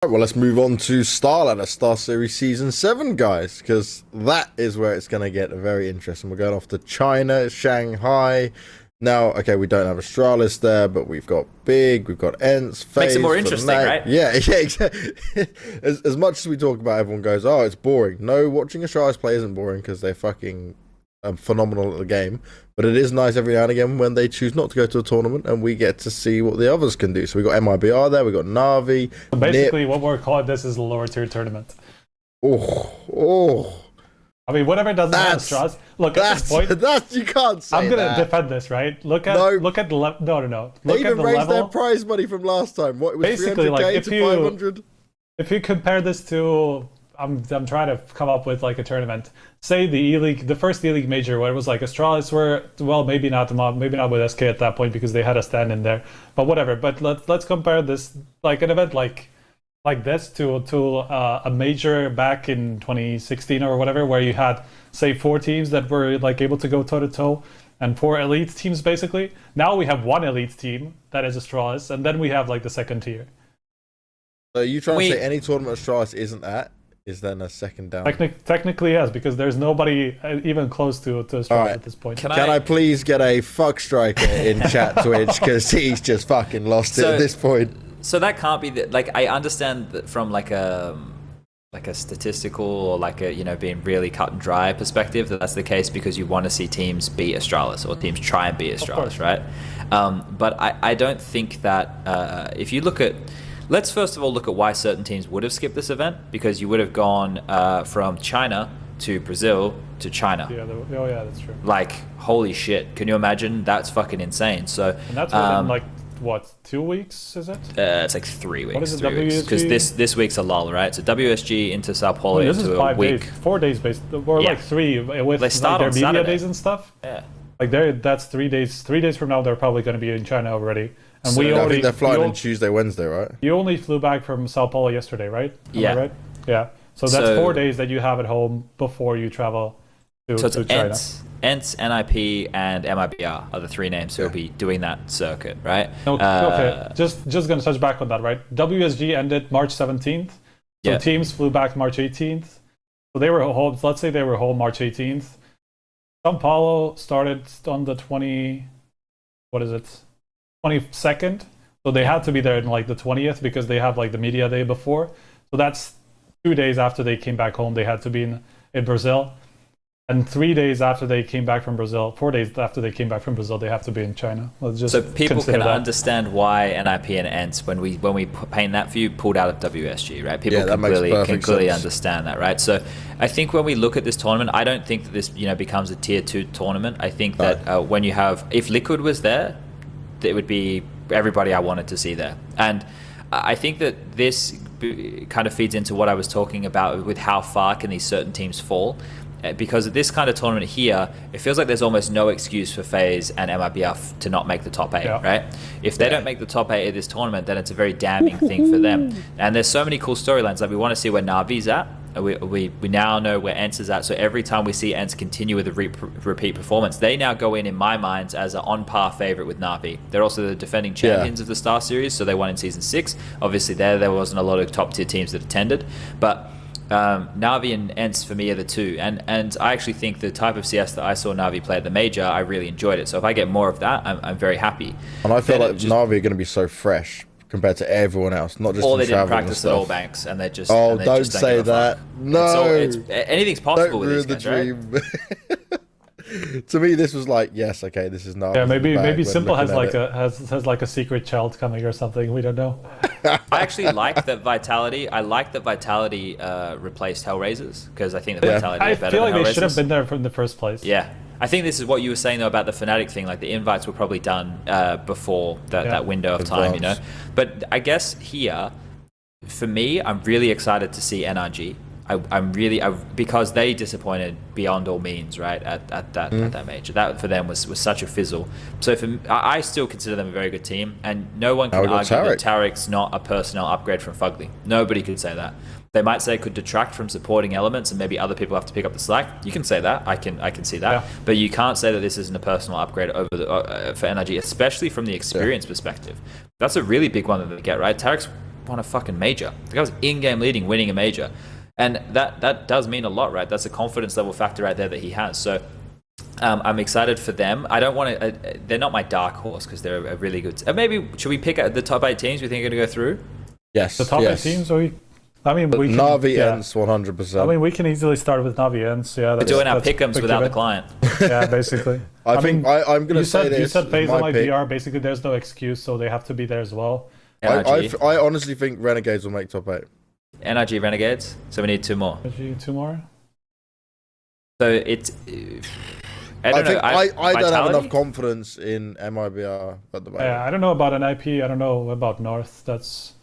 Right, well, let's move on to Starland, Star Series Season 7, guys, because that is where it's going to get very interesting. We're going off to China, Shanghai. Now, okay, we don't have Astralis there, but we've got Big, we've got Ents, FaZe. Makes it more interesting, right? Yeah, exactly. As much as we talk about, everyone goes, oh, it's boring. No, watching Astralis play isn't boring because they're fucking phenomenal at the game. But it is nice every now and again when they choose not to go to a tournament and we get to see what the others can do. So we got MIBR there, we got Na'Vi. So basically, what we're calling this is a lower tier tournament. Oh. I mean, whatever doesn't have Astralis. Look, at this point, you can't say I'm gonna that. defend this, right? Look at the level. No. They Look even at the raised level. their prize money from last time. What, it was Basically, 300k like, to 500? If you compare this to, I'm trying to come up with like a tournament. Say the E-League, the first E-League major, where it was like Astralis were, well, maybe not with SK at that point because they had a stand in there, but whatever. But let's compare this, like an event like this to a major back in 2016 or whatever, where you had, say, 4 teams that were like able to go toe to toe, and 4 elite teams basically. Now we have 1 elite team that is Astralis, and then we have like the second tier. So you trying to say any tournament Astralis isn't at is then a second down? Technically, yes, because there's nobody even close to Astralis at this point. Can I please get a fuck striker in chat Twitch, because he's just fucking lost it at this point. So that can't be like, I understand that from like a statistical or like a, being really cut and dry perspective, that's the case because you want to see teams beat Astralis or teams try and beat Astralis, right? But I don't think that if you look at, let's first of all look at why certain teams would have skipped this event, because you would have gone from China to Brazil to China. Yeah, that's true. Like, holy shit, can you imagine? That's fucking insane. So, and that's within like, what, 2 weeks, is it? It's like 3 weeks. What is it, 3 weeks? Because this week's a lull, right? So WSG into Sao Paulo this into is 5 a week. days, 4 days based, or like 3 with They start like, their on media Saturday. days and stuff. Yeah. Like that's 3 days. 3 days from now, they're probably going to be in China already. And So I think they're flying on Tuesday, Wednesday, right? You only flew back from Sao Paulo yesterday, right? Am I right? Yeah. So that's 4 days that you have at home before you travel to China. Ents, NIP, and MIBR are the 3 names who will be doing that circuit, right? Okay. Just going to touch back on that, right? WSG ended March 17th. So teams flew back March 18th. So they were home. Let's say they were home March 18th. Sao Paulo started on the 22nd. So they had to be there in like the 20th because they have like the media day before. So that's 2 days after they came back home. They had to be in Brazil. And 3 days after they came back from Brazil, 4 days after they came back from Brazil, they have to be in China. Let's just so people can that. understand why NIP and Ents, when we paint that view, pulled out of WSG, right? People can clearly understand that, right? So I think when we look at this tournament, I don't think that this becomes a tier 2 tournament. I think that when you have, if Liquid was there, it would be everybody I wanted to see there. And I think that this kind of feeds into what I was talking about with how far can these certain teams fall. Because of this kind of tournament here, it feels like there's almost no excuse for FaZe and MIBR to not make the top 8, right? If they don't make the top 8 of this tournament, then it's a very damning thing for them. And there's so many cool storylines. Like, we want to see where Na'Vi's at. We now know where Ents is at. So every time we see Ents continue with a repeat performance, they now go in my mind, as an on-par favorite with Na'Vi. They're also the defending champions of the Star Series, so they won in Season 6. Obviously there wasn't a lot of top-tier teams that attended. But Na'Vi and Ents for me are the 2, and I actually think the type of CS that I saw Na'Vi play at the major, I really enjoyed it. So if I get more of that, I'm very happy. And I feel like Na'Vi are going to be so fresh compared to everyone else, not just or they didn't practice at all banks, and they just don't say that. No, anything's possible with the these guys, dream. Right? To me, this was like, yes, okay, this is not. Yeah, maybe Simple has like a secret child coming or something. We don't know. I actually like that Vitality. I like that Vitality replaced Hellraisers, because I think that Vitality are better than Hellraisers. I feel like they should have been there from the first place. Yeah. I think this is what you were saying though about the Fnatic thing. Like, the invites were probably done before that window of time, But I guess here, for me, I'm really excited to see NRG. I'm really because they disappointed beyond all means, right? At that major, that for them was such a fizzle. So I still consider them a very good team, and no one can argue that Tarek's not a personnel upgrade from Fugly. Nobody could say that. They might say it could detract from supporting elements, and maybe other people have to pick up the slack. You can say that. I can see that. But you can't say that this isn't a personal upgrade over for NRG, especially from the experience perspective. That's a really big one that they get, right? Tarek's won a fucking major. The guy was in-game leading, winning a major. And that does mean a lot, right? That's a confidence level factor right there that he has. So I'm excited for them. I don't want to... they're not my dark horse because they're a really good... maybe, should we pick out the top 8 teams we think are going to go through? Yes. The top 8 teams? I mean, we can... Navi ends 100%. I mean, we can easily start with Navi ends. Yeah, we're doing our pick'ems without the client. Yeah, basically. I think I'm going to say this. You said FaZe on BR, basically there's no excuse, so they have to be there as well. I honestly think Renegades will make top 8. NRG Renegades, so we need 2 more. Two more? So it's... I don't know. I don't have enough confidence in MIBR at the moment. Yeah, I don't know about an IP. I don't know about North. That's...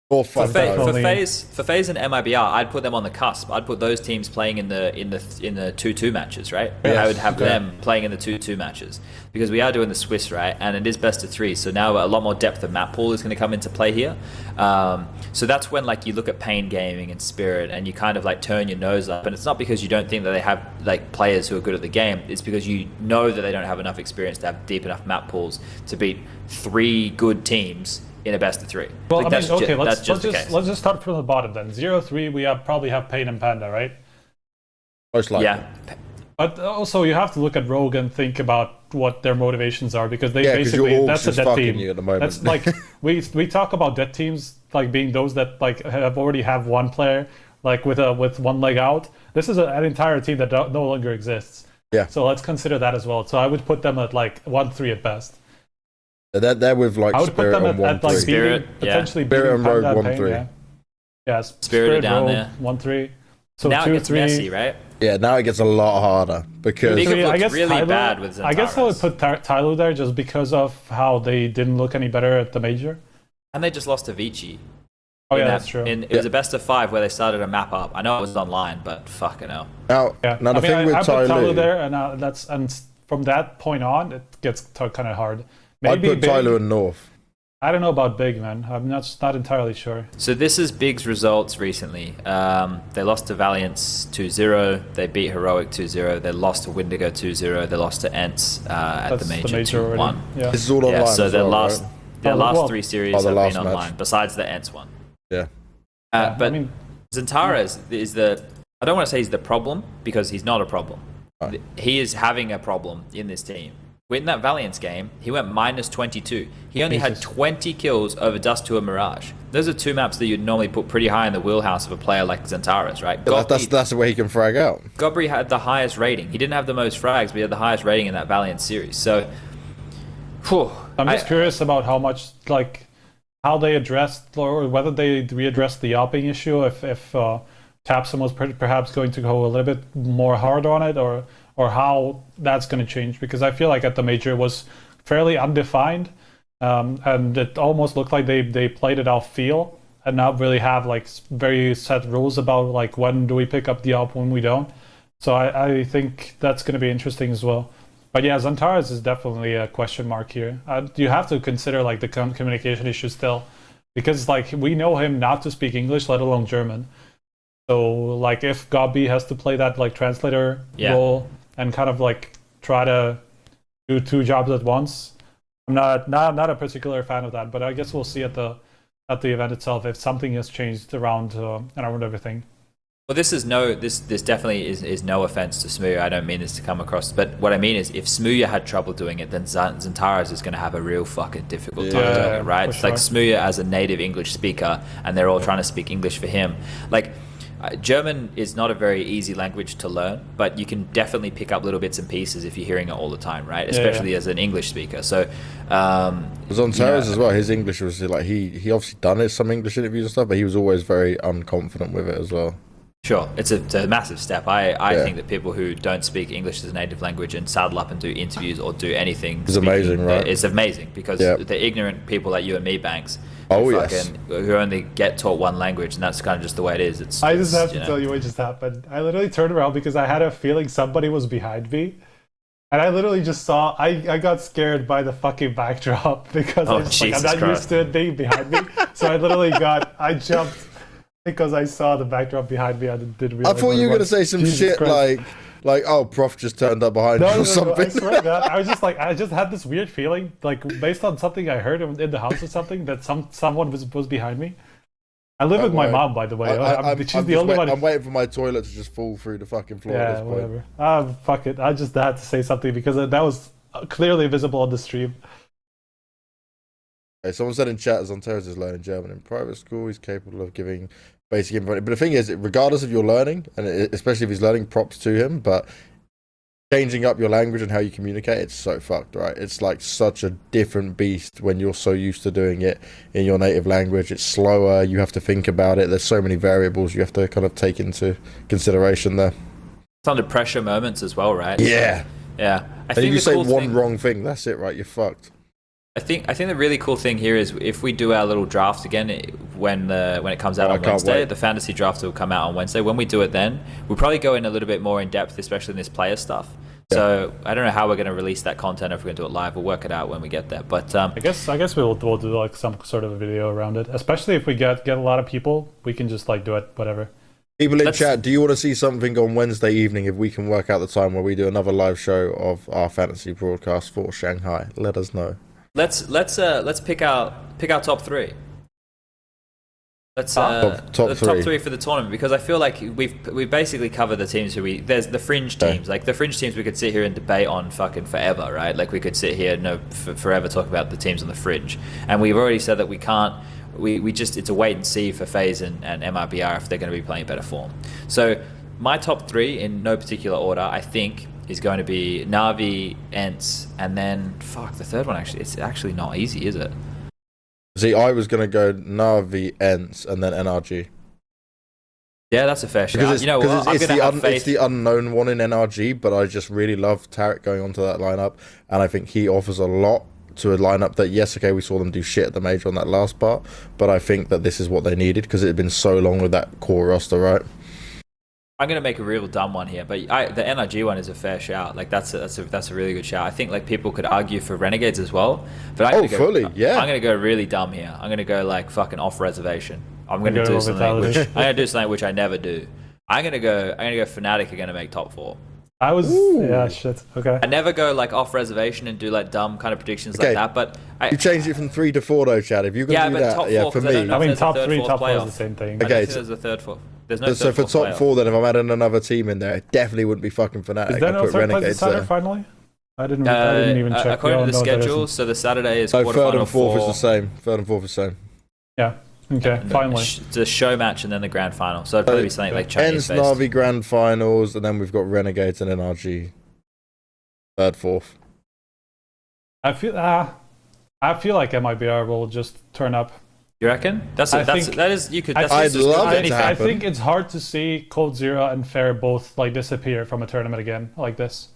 For FaZe and MIBR, I'd put them on the cusp. I'd put those teams playing in the 2-2 matches, right? Yes, I would have them playing in the 2-2 matches because we are doing the Swiss, right? And it is best of 3, so now a lot more depth of map pool is going to come into play here. So that's when like you look at Pain Gaming and Spirit, and you kind of like turn your nose up. And it's not because you don't think that they have like players who are good at the game. It's because you know that they don't have enough experience to have deep enough map pools to beat 3 good teams in a best of 3. Well, like, let's just start from the bottom then. 0-3, we probably have Pain and Panda, right? Most likely. Yeah. But also you have to look at Rogue and think about what their motivations are, because they basically that's a dead team. At the moment. That's like we talk about dead teams like being those that like already have one player like with one leg out. This is an entire team that no longer exists. Yeah. So let's consider that as well. So I would put them at like 1-3 at best. They're with like Spirit on 1-3. Like Spirit, potentially Spirit and Rogue Panda 1-3. Yeah, Spirit down there. 1-3. So now 2-3. It gets messy, right? Yeah, now it gets a lot harder because I guess really Tyler, bad with Zentaris. I guess I would put Tyler there just because of how they didn't look any better at the major. And they just lost to Vici. Oh yeah, that's true. It was a best of 5 where they started a map up. I know it was online, but fucking hell. Now the thing with I put Tyler there, and from that point on, it gets kind of hard. Maybe I'd put Tyler and North. I don't know about Big, man. I'm not entirely sure. So this is Big's results recently. They lost to Valiance 2-0. They beat Heroic 2-0. They lost to Windigo 2-0. They lost to Ents at the major 2-1. Yeah. This is all online. So their last 3 series have been online, match. besides the Ents one. Yeah. But I mean, Zentara is the... I don't want to say he's the problem, because he's not a problem. Right. He is having a problem in this team. In that Valiance game, he went -22. He only had 20 kills over Dust 2 and Mirage. Those are 2 maps that you'd normally put pretty high in the wheelhouse of a player like Zentaris, right? That's the way he can frag out. Gobri had the highest rating. He didn't have the most frags, but he had the highest rating in that Valiance series. So, I'm just curious about how much, like, how they addressed, or whether they readdressed the yapping issue, if Tapson was perhaps going to go a little bit more hard on it, or how that's going to change, because I feel like at the major it was fairly undefined, and it almost looked like they played it off feel and not really have like very set rules about like when do we pick up the op, when we don't. So I think that's going to be interesting as well. But yeah, Zentaris is definitely a question mark here. You have to consider like the communication issue still, because like we know him not to speak English, let alone German. So like if Gobby has to play that like translator role and kind of like try to do 2 jobs at once, I'm not a particular fan of that. But I guess we'll see at the event itself if something has changed around everything. Well, this definitely is no offense to Smooya. I don't mean this to come across, but what I mean is if Smooya had trouble doing it, then Zentaris is going to have a real fucking difficult time doing it, right? It's like Smooya as a native English speaker, and they're all trying to speak English for him. Like, German is not a very easy language to learn, but you can definitely pick up little bits and pieces if you're hearing it all the time, right? Especially as an English speaker. So, Zentaris as well. His English was like he obviously done some English interviews and stuff, but he was always very unconfident with it as well. Sure, it's a massive step. I think that people who don't speak English as a native language and saddle up and do interviews or do anything, it's amazing, right? It's amazing because the ignorant people like you and me, Banks, who only get taught one language, and that's kind of just the way it is. I just have to tell you what just happened. I literally turned around because I had a feeling somebody was behind me. And I literally just saw, I got scared by the fucking backdrop because I'm not used to it being behind me. So I jumped because I saw the backdrop behind me. I didn't realize. I thought you were going to say some shit like, oh, Prof just turned up behind you or something. I swear to God, I was just like, I just had this weird feeling, like based on something I heard in the house or something, that someone was behind me. I live with my mom, by the way. She's the only one. I'm waiting for my toilet to just fall through the fucking floor at this point. Whatever. Fuck it. I just had to say something because that was clearly visible on the stream. Okay, someone said in chat, as Ontaris is learning German in private school, he's capable of giving basic info. But the thing is, regardless of your learning, and especially if he's learning, props to him, but changing up your language and how you communicate, it's so fucked, right? It's like such a different beast when you're so used to doing it in your native language. It's slower, you have to think about it, there's so many variables you have to kind of take into consideration there. It's under pressure moments as well, right? Yeah. So, yeah. I think if you say one wrong thing, that's it, right? You're fucked. I think the really cool thing here is if we do our little draft again when it comes out on Wednesday, the fantasy draft will come out on Wednesday. When we do it then, we'll probably go in a little bit more in depth, especially in this player stuff. Yeah. So I don't know how we're going to release that content, if we're going to do it live. We'll work it out when we get there. But I guess we'll do like some sort of a video around it. Especially if we get a lot of people, we can just like do it, whatever. People in chat, do you want to see something on Wednesday evening if we can work out the time where we do another live show of our fantasy broadcast for Shanghai? Let us know. Let's pick our top three. Let's top three for the tournament, because I feel like we've basically covered the teams there's the fringe teams. Like the fringe teams we could sit here and debate on fucking forever, right? Like we could sit here forever talk about the teams on the fringe, and we've already said that we can't. We just, it's a wait and see for FaZe and MIBR if they're going to be playing better form. So my top three in no particular order, I think, is going to be Na'Vi, ENCE, and then the third one it's actually not easy, is it? See, I was going to go Na'Vi, ENCE, and then NRG. Yeah, that's a fair shot. You know what? It's the unknown one in NRG, but I just really love Tarek going onto that lineup, and I think he offers a lot to a lineup that, yes, okay, we saw them do shit at the major on that last part, but I think that this is what they needed because it had been so long with that core roster, right? I'm gonna make a real dumb one here, but the NRG one is a fair shout. Like that's a really good shout. I think like people could argue for Renegades as well, but I'm gonna go really dumb here. I'm gonna go like fucking off reservation. I'm gonna do something which I never do. I'm gonna go Fnatic are gonna make top 4. Shit. Okay. I never go like off reservation and do like dumb kind of predictions like that. But you changed it from 3 to 4 though, Chad. If you're gonna do that, top 4, for me. I mean, top 3, top 4 is the same thing. Okay, there's a third 4. There's no so for top 4, then if I'm adding another team in there, it definitely wouldn't be fucking Fnatic. Is there no third place decided finally? I didn't even check. According to the schedule, so the Saturday is quarterfinal. Third and fourth is the same. Third and fourth is the same. Yeah. Okay. Finally, it's a show match and then the grand final. So it'd probably be something like Chinese based. Na'Vi grand finals, and then we've got Renegades and NRG. Third, fourth. I feel like MIBR will just turn up. You reckon? I think it's hard to see Cold Zero and Fair both like disappear from a tournament again like this.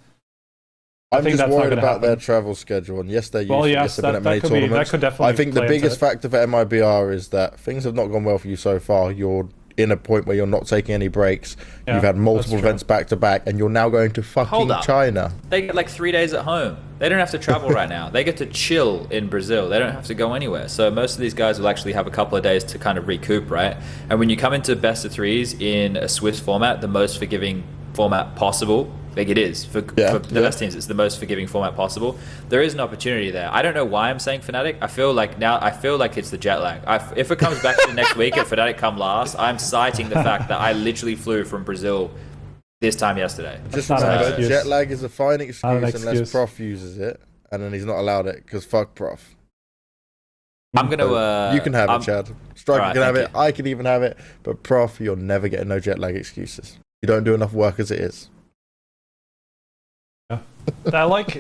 I'm just worried about their travel schedule, and yes, they're used to this at many tournaments. I think the biggest factor for MIBR is that things have not gone well for you so far. You're in a point where you're not taking any breaks. Yeah, you've had multiple events back to back, and you're now going to fucking China. They get like 3 days at home. They don't have to travel right now. They get to chill in Brazil. They don't have to go anywhere. So most of these guys will actually have a couple of days to kind of recoup, right? And when you come into best of threes in a Swiss format, the most forgiving format possible, like it is for the best teams, it's the most forgiving format possible. There is an opportunity there. I don't know why I'm saying Fnatic. I feel like it's the jet lag. If it comes back to next week and Fnatic come last, I'm citing the fact that I literally flew from Brazil this time yesterday. Just remember, jet lag is a fine excuse unless Prof uses it, and then he's not allowed it because fuck Prof. I'm gonna. You can have it, Chad. Striker can have it. I can even have it. But Prof, you're never getting no jet lag excuses. You don't do enough work as it is. Yeah. I like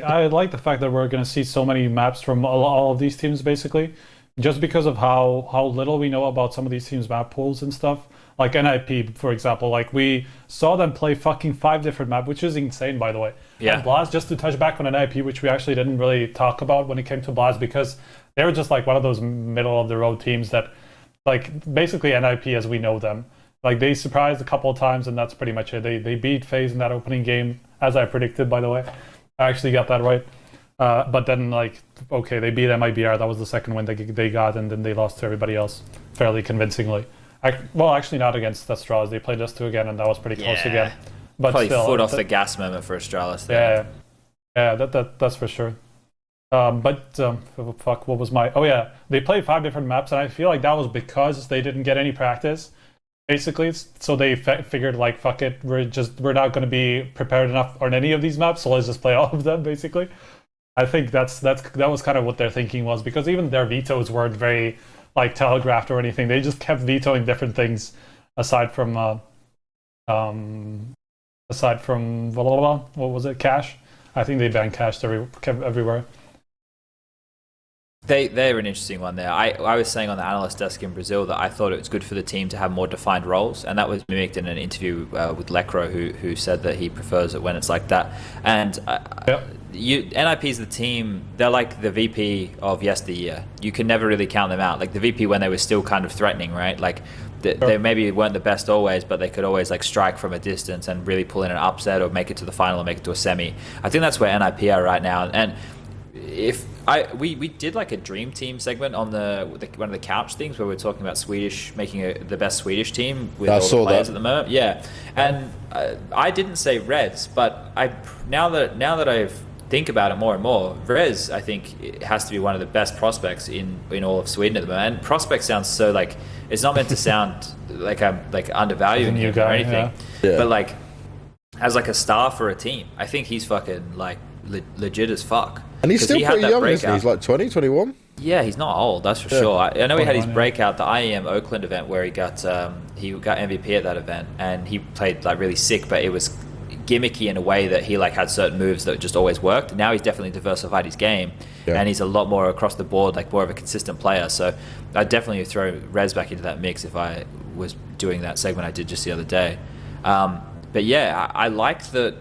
the fact that we're going to see so many maps from all of these teams, basically, just because of how little we know about some of these teams' map pools and stuff. Like NIP, for example, like we saw them play fucking 5 different maps, which is insane, by the way. Yeah. And Blast, just to touch back on NIP, which we actually didn't really talk about when it came to Blast, because they were just like one of those middle of the road teams that, like, basically NIP as we know them. Like, they surprised a couple of times, and that's pretty much it. They beat FaZe in that opening game, as I predicted, by the way. I actually got that right. But then, like, okay, they beat MIBR. That was the second win they got, and then they lost to everybody else fairly convincingly. Well, actually not against Astralis. They played us 2 again, and that was pretty close again. But probably still, foot off the gas moment for Astralis there. Yeah, that's for sure. Fuck, what was my? Oh yeah, they played 5 different maps, and I feel like that was because they didn't get any practice. Basically, so they figured like, fuck it, we're not going to be prepared enough on any of these maps, so let's just play all of them. Basically, I think that was kind of what their thinking was, because even their vetoes weren't very like telegraphed or anything. They just kept vetoing different things aside from blah, blah, blah, what was it, cash? I think they banned cash everywhere. They're an interesting one there. I was saying on the analyst desk in Brazil that I thought it was good for the team to have more defined roles, and that was mimicked in an interview with Lecro, who said that he prefers it when it's like that. And NIP's the team, they're like the VP of yesteryear. You can never really count them out. Like the VP when they were still kind of threatening, right? Like they maybe weren't the best always, but they could always like strike from a distance and really pull in an upset or make it to the final or make it to a semi. I think that's where NIP are right now. And if we did like a dream team segment on one of the couch things where we are talking about Swedish making the best Swedish team with all the players at the moment. Yeah, and I didn't say Reds, but now that I think about it more and more, Rez I think it has to be one of the best prospects in all of Sweden at the moment. And prospect sounds so like it's not meant to sound like I'm like undervaluing him or anything, but like as like a star for a team, I think he's fucking like legit as fuck. And he's still pretty young, isn't he? He's like 20, 21? Yeah, he's not old, that's for sure. I know he had his breakout, the IEM Oakland event, where he got MVP at that event, and he played like really sick, but it was gimmicky in a way that he like had certain moves that just always worked. Now he's definitely diversified his game, and he's a lot more across the board, like more of a consistent player. So I'd definitely throw Rez back into that mix if I was doing that segment I did just the other day. But yeah, I like the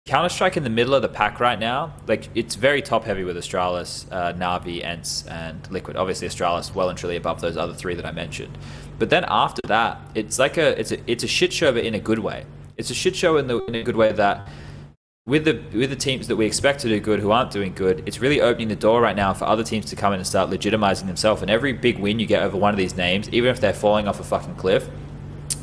Counter-Strike in the middle of the pack right now. Like it's very top heavy with Astralis, Na'Vi, ENCE, and Liquid. Obviously Astralis well and truly above those other three that I mentioned. But then after that, it's like it's a shit show, but in a good way. It's a shit show in a good way that with the teams that we expect to do good who aren't doing good, it's really opening the door right now for other teams to come in and start legitimizing themselves. And every big win you get over one of these names, even if they're falling off a fucking cliff,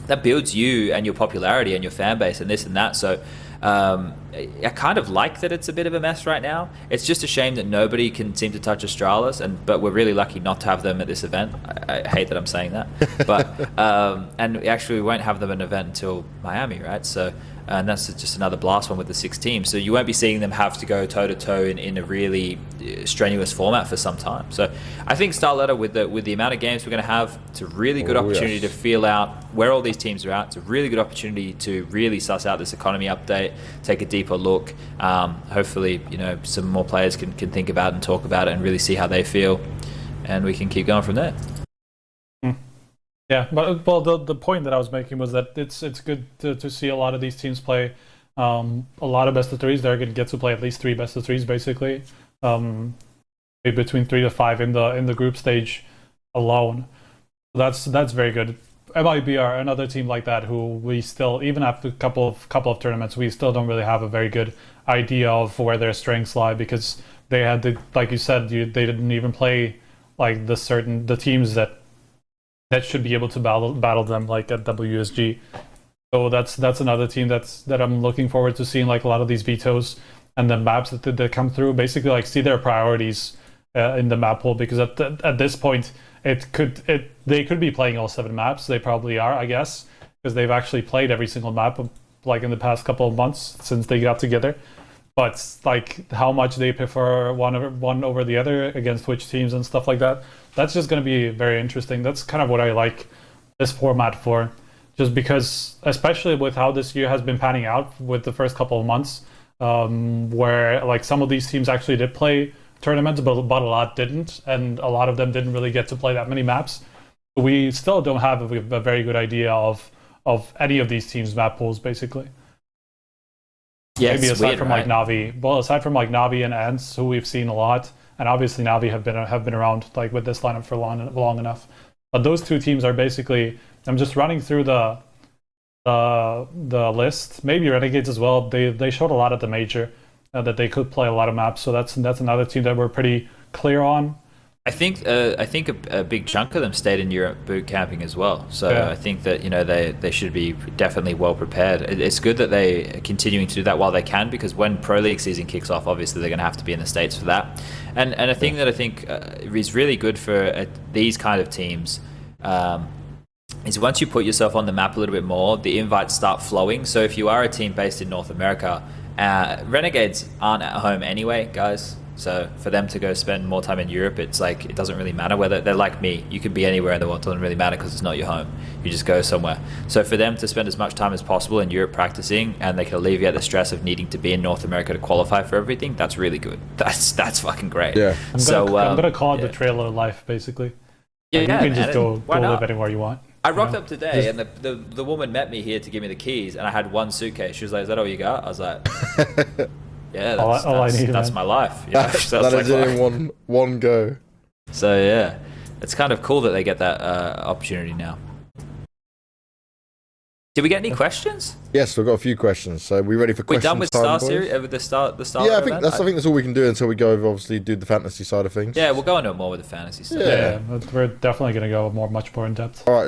that builds you and your popularity and your fan base and this and that. So I kind of like that it's a bit of a mess right now. It's just a shame that nobody can seem to touch Astralis, but we're really lucky not to have them at this event. I hate that I'm saying that, but and actually we won't have them at an event until Miami, right? So and that's just another blast one with the 6 teams. So you won't be seeing them have to go toe to toe in a really strenuous format for some time. So I think StarLetta with the amount of games we're going to have, it's a really good opportunity to feel out where all these teams are at. It's a really good opportunity to really suss out this economy update, take a deeper look. Hopefully, some more players can think about it and talk about it and really see how they feel, and we can keep going from there. Yeah, but the point that I was making was that it's good to see a lot of these teams play a lot of best of threes. They're going to get to play at least 3 best of threes, basically, between 3 to 5 in the group stage alone. That's very good. MIB are another team like that who we still, even after a couple of tournaments, we still don't really have a very good idea of where their strengths lie, because they had like you said, they didn't even play like the teams that should be able to battle them, like at WSG. So that's another team that I'm looking forward to seeing, like a lot of these vetoes and the maps that come through. Basically, like see their priorities in the map pool, because at this point they could be playing all 7 maps. They probably are, I guess, because they've actually played every single map like in the past couple of months since they got together. But like how much they prefer one over the other against which teams and stuff like that, that's just going to be very interesting. That's kind of what I like this format for, just because, especially with how this year has been panning out with the first couple of months, where like some of these teams actually did play tournaments, but a lot didn't, and a lot of them didn't really get to play that many maps. We still don't have a very good idea of any of these teams' map pools, basically. Yeah, maybe aside weird, from right? like Na'Vi. Well, aside from like Na'Vi and ENCE, who we've seen a lot, and obviously Na'Vi have been around like with this lineup for long enough. But those 2 teams are basically. I'm just running through the list. Maybe Renegades as well. They showed a lot at the major that they could play a lot of maps. So that's another team that we're pretty clear on. I think a big chunk of them stayed in Europe boot camping as well. So I think that they should be definitely well prepared. It's good that they are continuing to do that while they can, because when Pro League season kicks off, obviously they're going to have to be in the States for that. And a thing that I think is really good for these kind of teams is once you put yourself on the map a little bit more, the invites start flowing. So if you are a team based in North America, Renegades aren't at home anyway, guys. So for them to go spend more time in Europe, it's like it doesn't really matter whether they're like me. You could be anywhere in the world; it doesn't really matter because it's not your home. You just go somewhere. So for them to spend as much time as possible in Europe practicing, and they can alleviate the stress of needing to be in North America to qualify for everything, that's really good. That's fucking great. Yeah. I'm gonna call it the trailer life, basically. Yeah, you can just go live anywhere you want. I rocked up today, and the woman met me here to give me the keys, and I had one suitcase. She was like, "Is that all you got?" I was like. Yeah, that's my life. That is in one go. So yeah, it's kind of cool that they get that opportunity now. Did we get any questions? Yes, we've got a few questions. So we ready for questions? We're done with StarSeries, the Star. Yeah, I think that's all we can do until we go over, obviously, do the fantasy side of things. Yeah, we'll go into it more with the fantasy stuff. Yeah, we're definitely going to go much more in depth. All right.